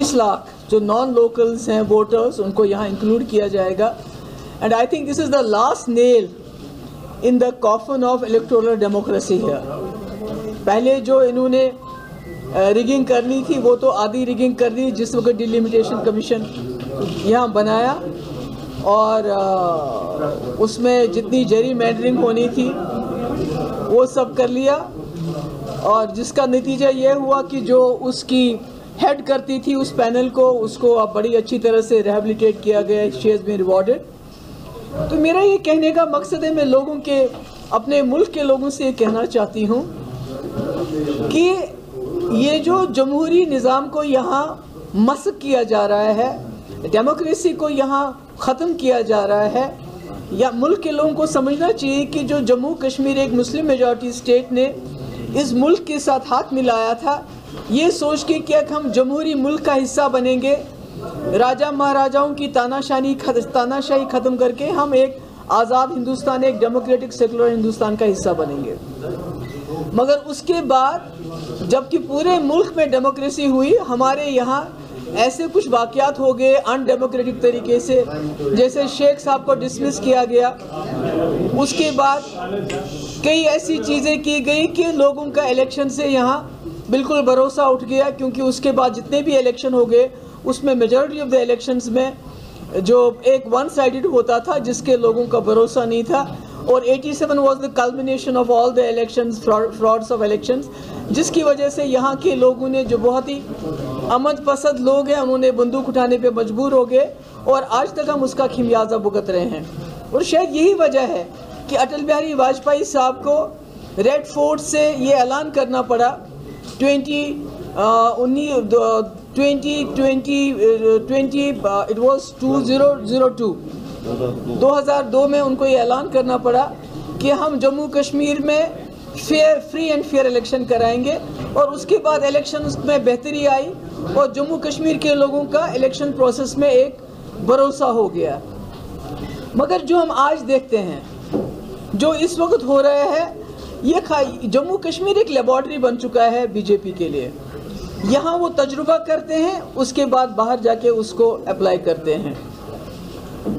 20 लाख जो non locals हैं voters, उनको यहाँ इंक्लूड किया जाएगा। And I think this is the last nail in the coffin of electoral democracy है। पहले जो इन्होंने रिगिंग करनी थी वो तो आधी रिगिंग कर दी जिस वक्त डिलिमिटेशन कमीशन यहाँ बनाया, और उसमें जितनी जेरी मैंडरिंग होनी थी वो सब कर लिया, और जिसका नतीजा ये हुआ कि जो उसकी हेड करती थी उस पैनल को, उसको अब बड़ी अच्छी तरह से रिहेबिलिटेट किया गया, शी हैज़ बीन रिवॉर्डेड। तो मेरा ये कहने का मकसद है, मैं लोगों के, अपने मुल्क के लोगों से ये कहना चाहती हूँ कि ये जो जमहूरी निज़ाम को यहाँ मस्क किया जा रहा है, डेमोक्रेसी को यहाँ ख़त्म किया जा रहा है, या मुल्क के लोगों को समझना चाहिए कि जो जम्मू कश्मीर एक मुस्लिम मेजॉरिटी स्टेट ने इस मुल्क के साथ हाथ मिलाया था, ये सोच के कि हम जमहूरी मुल्क का हिस्सा बनेंगे, राजा महाराजाओं की तानाशाही ख़त्म करके हम एक आज़ाद हिंदुस्तान, एक डेमोक्रेटिक सेकुलर हिंदुस्तान का हिस्सा बनेंगे। मगर उसके बाद जबकि पूरे मुल्क में डेमोक्रेसी हुई, हमारे यहाँ ऐसे कुछ वाक़यात हो गए अनडेमोक्रेटिक तरीके से, जैसे शेख साहब को डिसमिस किया गया, उसके बाद कई ऐसी चीज़ें की गई कि लोगों का इलेक्शन से यहाँ बिल्कुल भरोसा उठ गया, क्योंकि उसके बाद जितने भी इलेक्शन हो गए उसमें मेजॉरिटी ऑफ द इलेक्शंस में जो एक वन साइडेड होता था जिसके लोगों का भरोसा नहीं था, और 87 was the culmination of all the elections, frauds of elections, जिसकी वजह से यहाँ के लोगों ने, जो बहुत ही अमन पसंद लोग हैं, उन्होंने बंदूक उठाने पे मजबूर हो गए, और आज तक हम उसका खिमियाजा भुगत रहे हैं। और शायद यही वजह है कि अटल बिहारी वाजपेयी साहब को रेड फोर्ट से ये ऐलान करना पड़ा 2002 में उनको ये ऐलान करना पड़ा कि हम जम्मू कश्मीर में फ्री एंड फेयर इलेक्शन कराएंगे, और उसके बाद इलेक्शन में बेहतरी आई और जम्मू कश्मीर के लोगों का इलेक्शन प्रोसेस में एक भरोसा हो गया। मगर जो हम आज देखते हैं, जो इस वक्त हो रहा है, ये जम्मू कश्मीर एक लेबॉर्ट्री बन चुका है बीजेपी के लिए। यहाँ वो तजुर्बा करते हैं, उसके बाद बाहर जाके उसको अप्लाई करते हैं,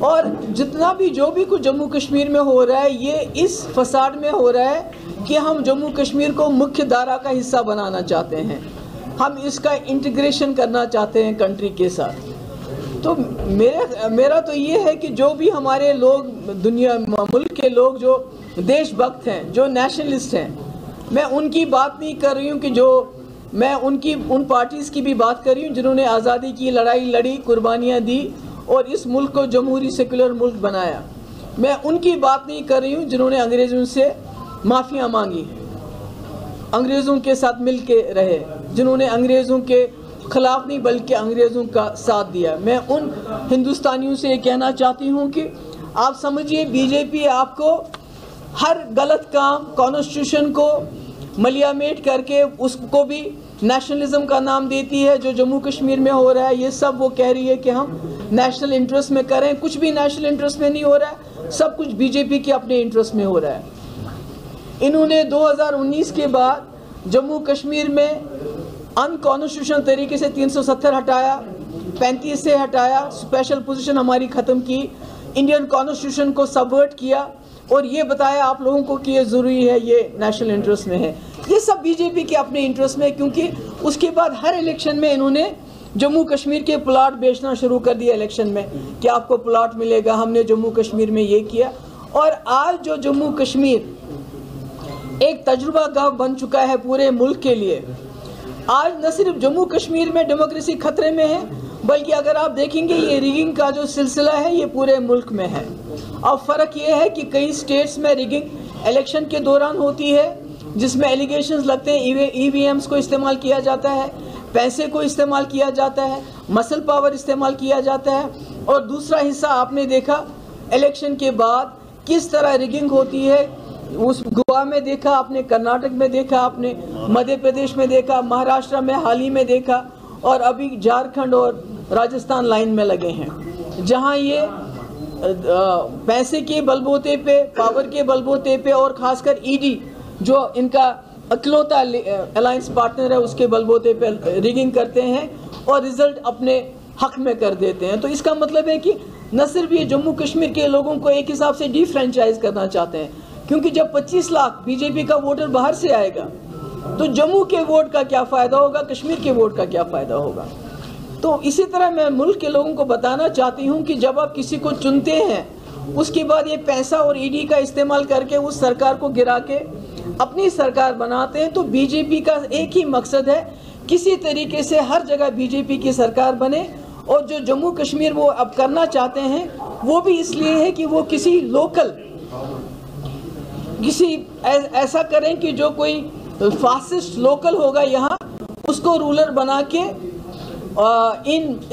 और जितना भी जो भी कुछ जम्मू कश्मीर में हो रहा है, ये इस फसाड में हो रहा है कि हम जम्मू कश्मीर को मुख्य धारा का हिस्सा बनाना चाहते हैं, हम इसका इंटीग्रेशन करना चाहते हैं कंट्री के साथ। तो मेरा तो ये है कि जो भी हमारे लोग, दुनिया मुल्क के लोग जो देशभक्त हैं, जो नेशनलिस्ट हैं, मैं उनकी बात नहीं कर रही हूँ कि मैं उन पार्टीज़ की भी बात कर रही हूँ जिन्होंने आज़ादी की लड़ाई लड़ी, कुर्बानियाँ दी और इस मुल्क को जमहूरी सेकुलर मुल्क बनाया। मैं उनकी बात नहीं कर रही हूँ जिन्होंने अंग्रेज़ों से माफ़ियाँ मांगी, अंग्रेज़ों के साथ मिल के रहे, जिन्होंने अंग्रेज़ों के खिलाफ नहीं बल्कि अंग्रेज़ों का साथ दिया। मैं उन हिंदुस्तानियों से ये कहना चाहती हूँ कि आप समझिए, बीजेपी आपको हर गलत काम, कॉन्स्टिट्यूशन को मलियामेट करके उसको भी नेशनलिज्म का नाम देती है। जो जम्मू कश्मीर में हो रहा है, ये सब वो कह रही है कि हम नेशनल इंटरेस्ट में करें, कुछ भी नेशनल इंटरेस्ट में नहीं हो रहा है, सब कुछ बीजेपी के अपने इंटरेस्ट में हो रहा है। इन्होंने 2019 के बाद जम्मू कश्मीर में अनकॉन्स्टिट्यूशनल तरीके से 370 हटाया, 35 से हटाया, स्पेशल पोजीशन हमारी ख़त्म की, इंडियन कॉन्स्टिट्यूशन को सबवर्ट किया और ये बताया आप लोगों को कि ये ज़रूरी है, ये नेशनल इंटरेस्ट में है। ये सब बीजेपी के अपने इंटरेस्ट में है, क्योंकि उसके बाद हर इलेक्शन में इन्होंने जम्मू कश्मीर के प्लाट बेचना शुरू कर दिया इलेक्शन में कि आपको प्लाट मिलेगा, हमने जम्मू कश्मीर में ये किया। और आज जो जम्मू कश्मीर एक तजुर्बा गाँव बन चुका है पूरे मुल्क के लिए, आज न सिर्फ जम्मू कश्मीर में डेमोक्रेसी खतरे में है, बल्कि अगर आप देखेंगे ये रिगिंग का जो सिलसिला है ये पूरे मुल्क में है। अब फ़र्क ये है कि कई स्टेट्स में रिगिंग इलेक्शन के दौरान होती है, जिसमें एलिगेशंस लगते हैं, ईवीएम्स को इस्तेमाल किया जाता है, पैसे को इस्तेमाल किया जाता है, मसल पावर इस्तेमाल किया जाता है। और दूसरा हिस्सा आपने देखा इलेक्शन के बाद किस तरह रिगिंग होती है, उस गोवा में देखा आपने, कर्नाटक में देखा आपने, मध्य प्रदेश में देखा, महाराष्ट्र में हाल ही में देखा, और अभी झारखंड और राजस्थान लाइन में लगे हैं, जहां ये पैसे के बलबूते पे, पावर के बलबूते पे, और ख़ासकर ईडी जो इनका अकलौता अलायंस पार्टनर है, उसके बलबूते पर रिगिंग करते हैं और रिजल्ट अपने हक में कर देते हैं। तो इसका मतलब है कि न सिर्फ ये जम्मू कश्मीर के लोगों को एक हिसाब से डिफ्रेंचाइज करना चाहते हैं, क्योंकि जब 25 लाख बीजेपी का वोटर बाहर से आएगा तो जम्मू के वोट का क्या फ़ायदा होगा, कश्मीर के वोट का क्या फ़ायदा होगा। तो इसी तरह मैं मुल्क के लोगों को बताना चाहती हूँ कि जब आप किसी को चुनते हैं, उसके बाद ये पैसा और ईडी का इस्तेमाल करके उस सरकार को गिरा के अपनी सरकार बनाते हैं, तो बीजेपी का एक ही मकसद है, किसी तरीके से हर जगह बीजेपी की सरकार बने। और जो जम्मू कश्मीर वो अब करना चाहते हैं वो भी इसलिए है कि वो किसी लोकल ऐसा करें कि जो कोई फासिस्ट लोकल होगा यहाँ, उसको रूलर बना के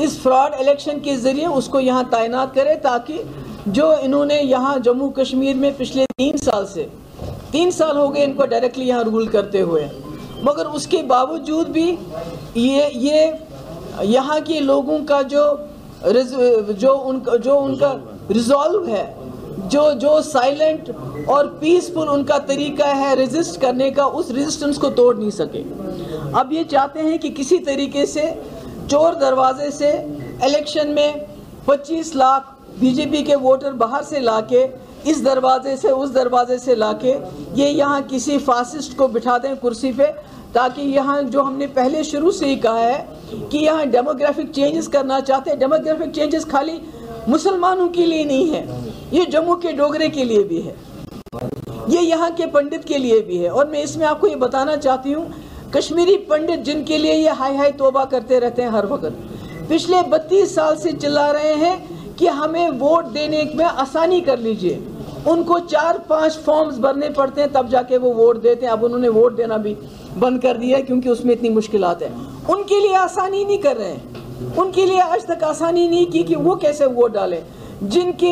इस फ्रॉड इलेक्शन के ज़रिए उसको यहाँ तैनात करें, ताकि जो इन्होंने यहाँ जम्मू कश्मीर में पिछले 3 साल हो गए इनको डायरेक्टली यहाँ रूल करते हुए, मगर उसके बावजूद भी ये यहाँ के लोगों का जो उनका रिजॉल्व है, जो साइलेंट और पीसफुल उनका तरीका है रेजिस्ट करने का, उस रेजिस्टेंस को तोड़ नहीं सके। अब ये चाहते हैं कि किसी तरीके से चोर दरवाजे से इलेक्शन में 25 लाख बीजेपी के वोटर बाहर से लाके इस दरवाजे से उस दरवाजे से लाके ये यहाँ किसी फासिस्ट को बिठा दें कुर्सी पे, ताकि यहाँ जो हमने पहले शुरू से ही कहा है कि यहाँ डेमोग्राफिक चेंजेस करना चाहते हैं। डेमोग्राफिक चेंजेस खाली मुसलमानों के लिए नहीं है, ये जम्मू के डोगरे के लिए भी है, ये यहाँ के पंडित के लिए भी है। और मैं इसमें आपको ये बताना चाहती हूँ, कश्मीरी पंडित जिनके लिए ये हाय हाय तौबा करते रहते हैं हर वक्त, पिछले 32 साल से चिल्ला रहे हैं कि हमें वोट देने में आसानी कर लीजिए, उनको 4-5 फॉर्म्स भरने पड़ते हैं तब जाके वो वोट देते हैं। अब उन्होंने वोट देना भी बंद कर दिया है क्योंकि उसमें इतनी मुश्किलात है। उनके लिए आसानी नहीं कर रहे हैं, उनके लिए आज तक आसानी नहीं की कि वो कैसे वोट डालें, जिनके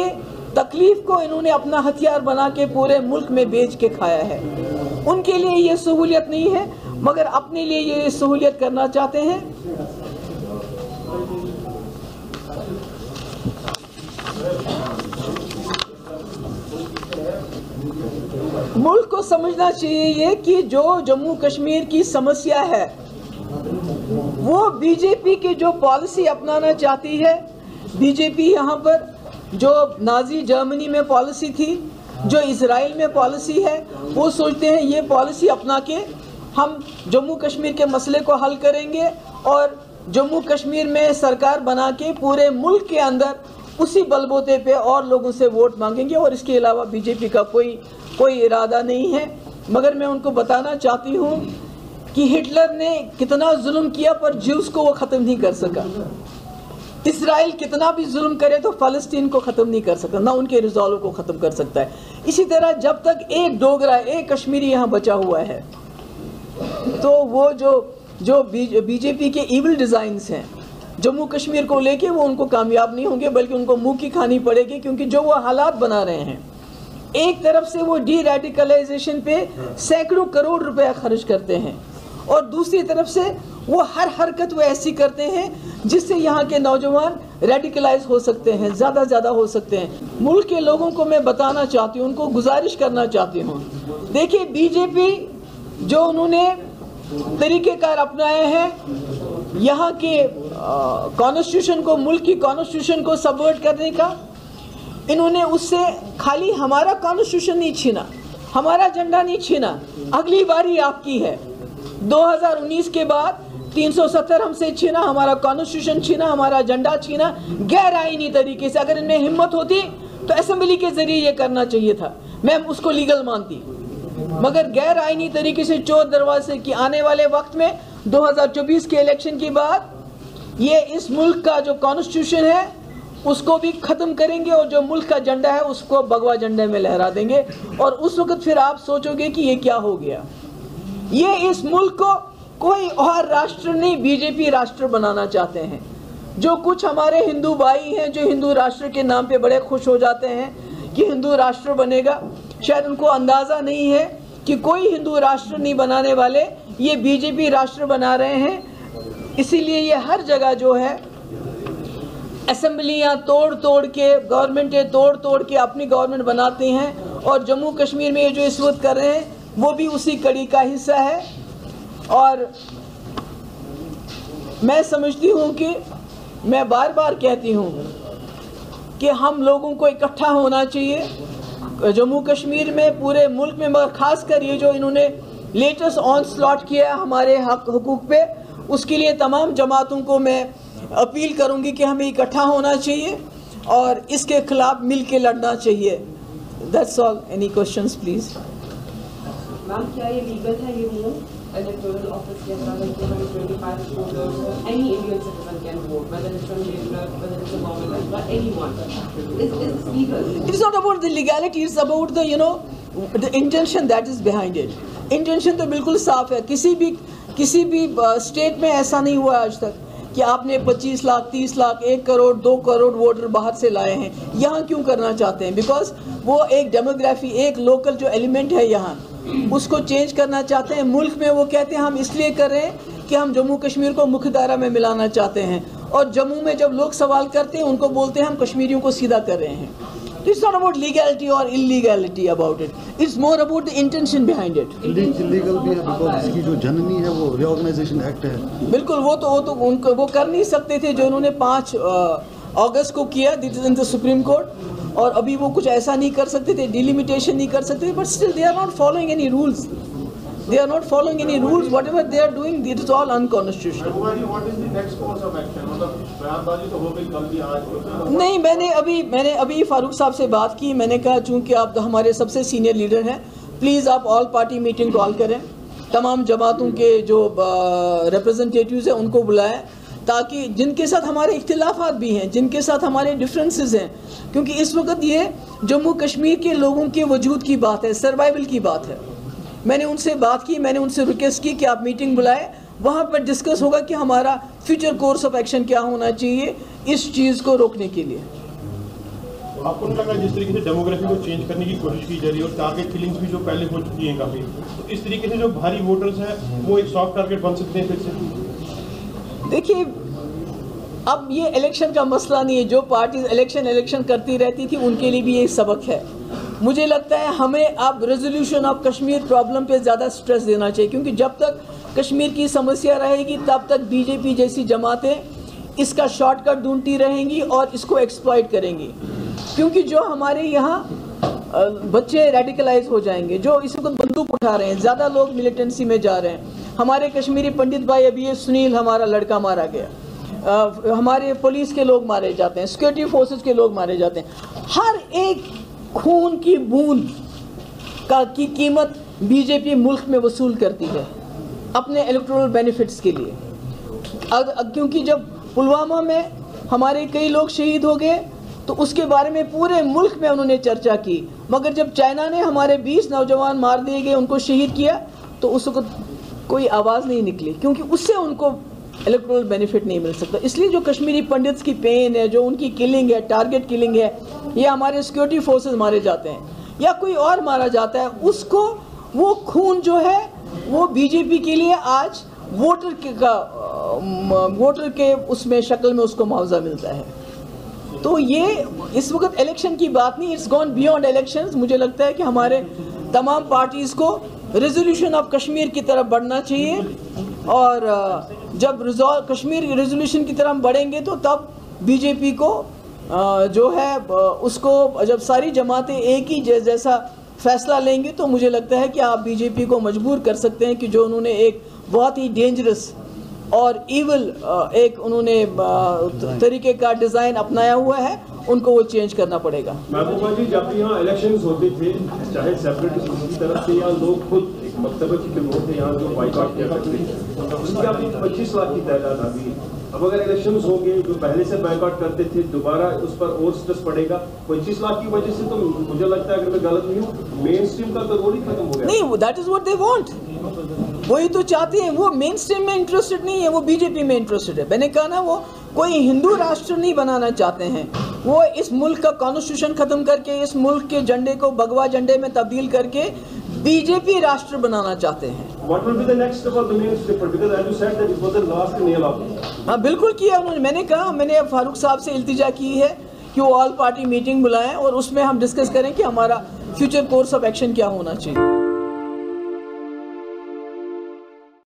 तकलीफ को इन्होंने अपना हथियार बना के पूरे मुल्क में बेच के खाया है। उनके लिए ये सहूलियत नहीं है, मगर अपने लिए ये सहूलियत करना चाहते हैं। मुल्क को समझना चाहिए ये कि जो जम्मू कश्मीर की समस्या है वो बीजेपी की जो पॉलिसी अपनाना चाहती है। बीजेपी यहाँ पर जो नाजी जर्मनी में पॉलिसी थी, जो इजराइल में पॉलिसी है, वो सोचते हैं ये पॉलिसी अपना के हम जम्मू कश्मीर के मसले को हल करेंगे और जम्मू कश्मीर में सरकार बना के पूरे मुल्क के अंदर उसी बलबूते पे और लोगों से वोट मांगेंगे। और इसके अलावा बीजेपी का कोई इरादा नहीं है। मगर मैं उनको बताना चाहती हूँ कि हिटलर ने कितना जुल्म किया पर ज्यूस को वो ख़त्म नहीं कर सका। इसराइल कितना भी जुल्म करे तो फ़लस्तीन को ख़त्म नहीं कर सकता, ना उनके रिजॉल्व को ख़त्म कर सकता है। इसी तरह जब तक एक डोगरा, एक कश्मीरी यहाँ बचा हुआ है, तो वो जो बीजेपी के इविल डिज़ाइंस हैं जम्मू कश्मीर को लेके, वो उनको कामयाब नहीं होंगे, बल्कि उनको मुँह की खानी पड़ेगी। क्योंकि जो वो हालात बना रहे हैं, एक तरफ से वो डी रेडिकलाइजेशन पे सैकड़ों करोड़ रुपया खर्च करते हैं और दूसरी तरफ से वो हर हरकत वो ऐसी करते हैं जिससे यहाँ के नौजवान रेडिकलाइज हो सकते हैं, ज़्यादा हो सकते हैं। मुल्क के लोगों को मैं बताना चाहती हूँ, उनको गुजारिश करना चाहती हूँ, देखिए बीजेपी जो उन्होंने तरीक़ेकार अपनाए हैं यहाँ के कॉन्स्टिट्यूशन को, मुल्क की कॉन्स्टिट्यूशन को सबवर्ट करने का, इन्होंने उससे खाली हमारा कॉन्स्टिट्यूशन नहीं छीना, हमारा झंडा नहीं छीना, अगली बारी आपकी है। 2019 के बाद 370 हमसे छीना, हमारा कॉन्स्टिट्यूशन छीना, हमारा झंडा छीना गैर आईनी तरीके से। अगर इनमें हिम्मत होती तो असेंबली के जरिए ये करना चाहिए था, मैं उसको लीगल मानती, मगर गैर आईनी तरीके से चोर दरवाजे की आने वाले वक्त में 2024 के इलेक्शन के बाद ये इस मुल्क का जो कॉन्स्टिट्यूशन है उसको भी ख़त्म करेंगे और जो मुल्क का झंडा है उसको भगवा झंडे में लहरा देंगे। और उस वक्त फिर आप सोचोगे कि ये क्या हो गया। ये इस मुल्क को कोई और राष्ट्र नहीं, बीजेपी राष्ट्र बनाना चाहते हैं। जो कुछ हमारे हिंदू भाई हैं जो हिंदू राष्ट्र के नाम पे बड़े खुश हो जाते हैं कि हिंदू राष्ट्र बनेगा, शायद उनको अंदाज़ा नहीं है कि कोई हिंदू राष्ट्र नहीं बनाने वाले, ये बीजेपी राष्ट्र बना रहे हैं। इसीलिए ये हर जगह जो है असेंबलियाँ तोड़ के, गवर्नमेंटें तोड़ के अपनी गवर्नमेंट बनाती हैं। और जम्मू कश्मीर में ये जो इस वक्त कर रहे हैं, वो भी उसी कड़ी का हिस्सा है। और मैं समझती हूँ कि मैं बार बार कहती हूँ कि हम लोगों को इकट्ठा होना चाहिए जम्मू कश्मीर में, पूरे मुल्क में, मगर ख़ासकर ये जो इन्होंने लेटेस्ट ऑन स्लॉट किया हमारे हक हुकूक पे, उसके लिए तमाम जमातों को मैं अपील करूँगी कि हमें इकट्ठा होना चाहिए और इसके खिलाफ मिल के लड़ना चाहिए। That's all. Any questions please? Ma'am, क्या ये लीगल है ये मूव इलेक्टोरल ऑफिस के अंदर कि हमें 25 voters any Indian citizen can vote, whether it's from Labour, whether it's a government, but anyone? Is this legal? It is not about the legality, it's about the the intention that is behind it. Intention तो बिल्कुल साफ है। किसी भी state में ऐसा नहीं हुआ आज तक कि आपने 25 लाख, 30 लाख, 1 करोड़, 2 करोड़ वोटर बाहर से लाए हैं। यहाँ क्यों करना चाहते हैं? बिकॉज वो एक डेमोग्राफी, एक लोकल जो एलिमेंट है यहाँ, उसको चेंज करना चाहते हैं। मुल्क में वो कहते हैं हम इसलिए कर रहे हैं कि हम जम्मू कश्मीर को मुख्य धारा में मिलाना चाहते हैं, और जम्मू में जब लोग सवाल करते हैं उनको बोलते हैं हम कश्मीरियों को सीधा कर रहे हैं। It's not about legality or illegality about it. It's more about the intention behind it. Illegal भी है because इसकी जो जननी है वो रिऑर्गेनाइजेशन एक्ट है। बिल्कुल, वो तो उनको वो कर नहीं सकते थे जो उन्होंने 5 अगस्त को किया, this is in the supreme court, और अभी वो कुछ ऐसा नहीं कर सकते थे, डिलिमिटेशन नहीं कर सकते थे, but still they are not following any rules. They are not following any rules. Whatever they are doing, it is all unconstitutional. What is the next course of action? मतलब बयानबाजी तो हो गई कल भी, आज नहीं, मैंने अभी फारूक साहब से बात की। मैंने कहा चूँकि आप हमारे सबसे सीनियर लीडर हैं, प्लीज़ आप ऑल पार्टी मीटिंग कॉल करें, तमाम जमातों के जो रिप्रेजेंटेटिव्स हैं उनको बुलाएं, ताकि जिनके साथ हमारे इख्तिलाफात भी हैं, जिनके साथ हमारे डिफरेंसेस हैं, क्योंकि इस वक्त ये जम्मू कश्मीर के लोगों के वजूद की बात है, सर्वाइवल की बात है। मैंने उनसे बात की, मैंने उनसे रिक्वेस्ट की कि आप मीटिंग बुलाएं, वहाँ पर डिस्कस होगा कि हमारा फ्यूचर कोर्स ऑफ एक्शन क्या होना चाहिए इस चीज़ को रोकने के लिए। आपको नहीं लगा जिस तरीके से डेमोग्राफी को चेंज करने की कोशिश की जा रही है और टारगेट किलिंग्स भी जो पहले हो चुकी हैं काफ़ी, तो इस तरीके से जो भारी वोटर्स हैं वो एक सॉफ्ट टारगेट बन सकते हैं फिर से? देखिए, अब ये इलेक्शन का मसला नहीं है। जो पार्टीज इलेक्शन करती रहती थी उनके लिए भी ये सबक है। मुझे लगता है हमें अब रेजोल्यूशन ऑफ कश्मीर प्रॉब्लम पे ज़्यादा स्ट्रेस देना चाहिए, क्योंकि जब तक कश्मीर की समस्या रहेगी तब तक बीजेपी जैसी जमातें इसका शॉर्टकट ढूंढती रहेंगी और इसको एक्सप्लॉइट करेंगी। क्योंकि जो हमारे यहाँ बच्चे रेडिकलाइज हो जाएंगे, जो इस वक्त बंदूक उठा रहे हैं, ज़्यादा लोग मिलिटेंसी में जा रहे हैं। हमारे कश्मीरी पंडित भाई, अभी ये सुनील हमारा लड़का मारा गया, हमारे पुलिस के लोग मारे जाते हैं, सिक्योरिटी फोर्सेस के लोग मारे जाते हैं। हर एक खून की बूंद की कीमत बीजेपी मुल्क में वसूल करती है अपने इलेक्टोरल बेनिफिट्स के लिए। क्योंकि जब पुलवामा में हमारे कई लोग शहीद हो गए तो उसके बारे में पूरे मुल्क में उन्होंने चर्चा की, मगर जब चाइना ने हमारे 20 नौजवान मार दिए गए, उनको शहीद किया, तो उस वक्त कोई आवाज़ नहीं निकली, क्योंकि उससे उनको इलेक्टोरल बेनिफिट नहीं मिल सकता। इसलिए जो कश्मीरी पंडित्स की पेन है, जो उनकी किलिंग है, टारगेट किलिंग है, या हमारे सिक्योरिटी फोर्सेस मारे जाते हैं या कोई और मारा जाता है, उसको वो खून जो है वो बीजेपी के लिए आज वोटर के उसमें शक्ल में उसको मुआवजा मिलता है। तो ये इस वक्त इलेक्शन की बात नहीं, इट्स गॉन बियॉन्ड इलेक्शंस। मुझे लगता है कि हमारे तमाम पार्टीज़ को रेजोल्यूशन ऑफ कश्मीर की तरफ बढ़ना चाहिए, और जब कश्मीर रेजोल्यूशन की तरफ बढ़ेंगे तो तब बीजेपी को जो है उसको, जब सारी जमातें एक ही जैसा फैसला लेंगे, तो मुझे लगता है कि आप बीजेपी को मजबूर कर सकते हैं कि जो उन्होंने एक बहुत ही डेंजरस और ईवल एक उन्होंने तरीके का डिज़ाइन अपनाया हुआ है, उनको वो चेंज करना पड़ेगा। महबूबा जी, जब भी यहाँ इलेक्शंस होते थे, चाहे सेपरेटिस्ट की तरफ से या लोग खुद एक मकतबे की लोग थे यहाँ जो बाइकआउट किया करते थे, उसकी अभी 25 लाख की तादाद आ गई। अब अगर इलेक्शंस होंगे, जो पहले से बाइकआउट करते थे, दोबारा उस पर और स्ट्रेस पड़ेगा 25 लाख की वजह से। तो मुझे लगता है, अगर मैं गलत नहीं हूँ, मेन स्ट्रीम का तो रोल ही खत्म हो गया। नहीं, that is what they want, वही तो चाहते हैं। वो मेन स्ट्रीम में इंटरेस्टेड नहीं है, वो बीजेपी में इंटरेस्टेड है। मैंने कहा ना, वो कोई हिंदू राष्ट्र नहीं बनाना चाहते हैं, वो इस मुल्क का कॉन्स्टिट्यूशन खत्म करके इस मुल्क के झंडे को भगवा झंडे में तब्दील करके बीजेपी राष्ट्र बनाना चाहते हैं। What will be the next step of the main step? Because as you said that it was the last nail of it. हाँ, बिल्कुल किया उन्होंने। मैंने कहा, मैंने फारूक साहब से इल्तिजा की है कि वो ऑल पार्टी मीटिंग बुलाएं और उसमें हम डिस्कस करें कि हमारा फ्यूचर कोर्स ऑफ एक्शन क्या होना चाहिए।